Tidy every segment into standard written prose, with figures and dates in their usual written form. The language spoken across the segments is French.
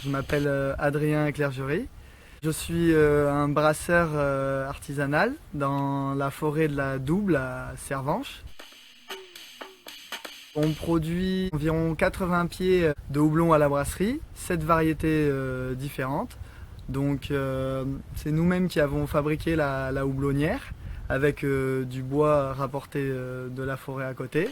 Je m'appelle Adrien Clergerie. Je suis un brasseur artisanal dans la forêt de la Double à Servanches. On produit environ 80 pieds de houblon à la brasserie, 7 variétés différentes. Donc c'est nous-mêmes qui avons fabriqué la houblonnière avec du bois rapporté de la forêt à côté.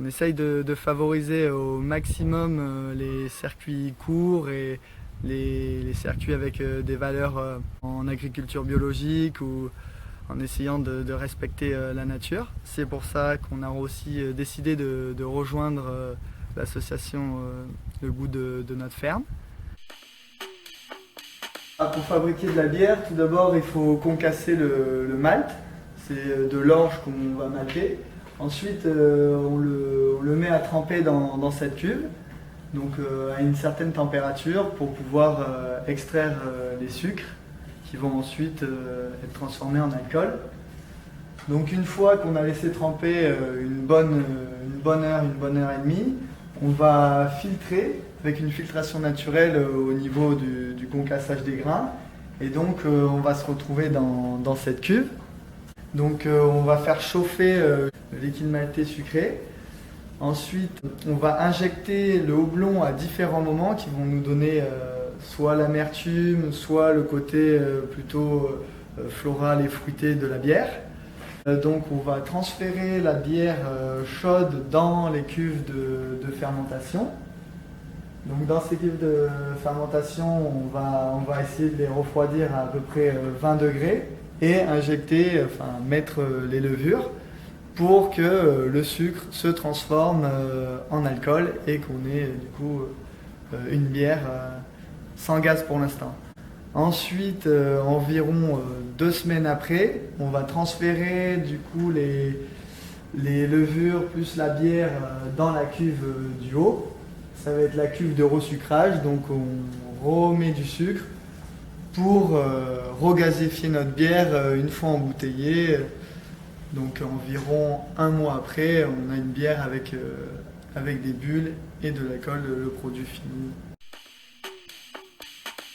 On essaye de favoriser au maximum les circuits courts et les circuits avec des valeurs en agriculture biologique ou en essayant de respecter la nature. C'est pour ça qu'on a aussi décidé de rejoindre l'association Le Goût de notre ferme. Pour fabriquer de la bière, tout d'abord il faut concasser le malt. C'est de l'orge qu'on va malter. Ensuite, on le met à tremper dans cette cuve, donc à une certaine température pour pouvoir extraire les sucres qui vont ensuite être transformés en alcool. Donc une fois qu'on a laissé tremper une bonne heure et demie, on va filtrer avec une filtration naturelle au niveau du concassage des grains. Et donc on va se retrouver dans cette cuve. Donc on va faire chauffer le liquide maltais sucré. Ensuite, on va injecter le houblon à différents moments qui vont nous donner soit l'amertume, soit le côté plutôt floral et fruité de la bière. Donc on va transférer la bière chaude dans les cuves de fermentation. Donc dans ces cuves de fermentation, on va essayer de les refroidir à peu près 20 degrés et injecter, mettre les levures pour que le sucre se transforme en alcool et qu'on ait du coup une bière sans gaz pour l'instant. Ensuite, environ 2 semaines après, on va transférer du coup les levures plus la bière dans la cuve du haut. Ça va être la cuve de resucrage, donc on remet du sucre pour regazéfier notre bière une fois embouteillée. Donc environ 1 mois après, on a une bière avec des bulles et de l'alcool, le produit fini.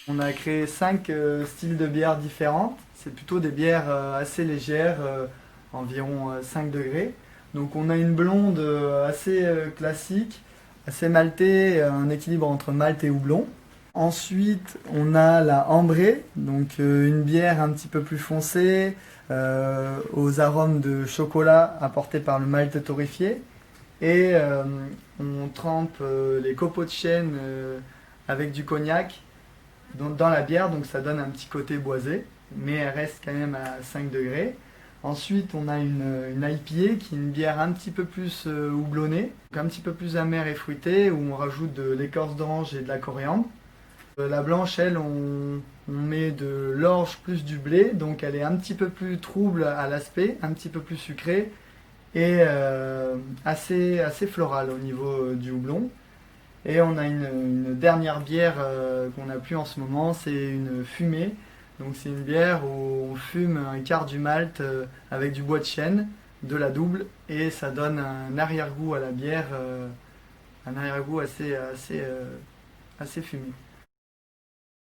On a créé 5 styles de bières différentes. C'est plutôt des bières assez légères, environ 5 degrés. Donc on a une blonde assez classique, assez maltée, un équilibre entre malt et houblon. Ensuite, on a la ambrée, donc une bière un petit peu plus foncée, aux arômes de chocolat apportés par le malt torréfié. Et on trempe les copeaux de chêne avec du cognac dans la bière, donc ça donne un petit côté boisé, mais elle reste quand même à 5 degrés. Ensuite, on a une IPA qui est une bière un petit peu plus houblonnée, un petit peu plus amère et fruitée, où on rajoute de l'écorce d'orange et de la coriandre. La blanche, elle, on met de l'orge plus du blé, donc elle est un petit peu plus trouble à l'aspect, un petit peu plus sucrée et assez florale au niveau du houblon. Et on a une dernière bière qu'on n'a plus en ce moment, c'est une fumée. Donc c'est une bière où on fume un quart du malt avec du bois de chêne, de la double, et ça donne un arrière-goût à la bière, un arrière-goût assez fumé.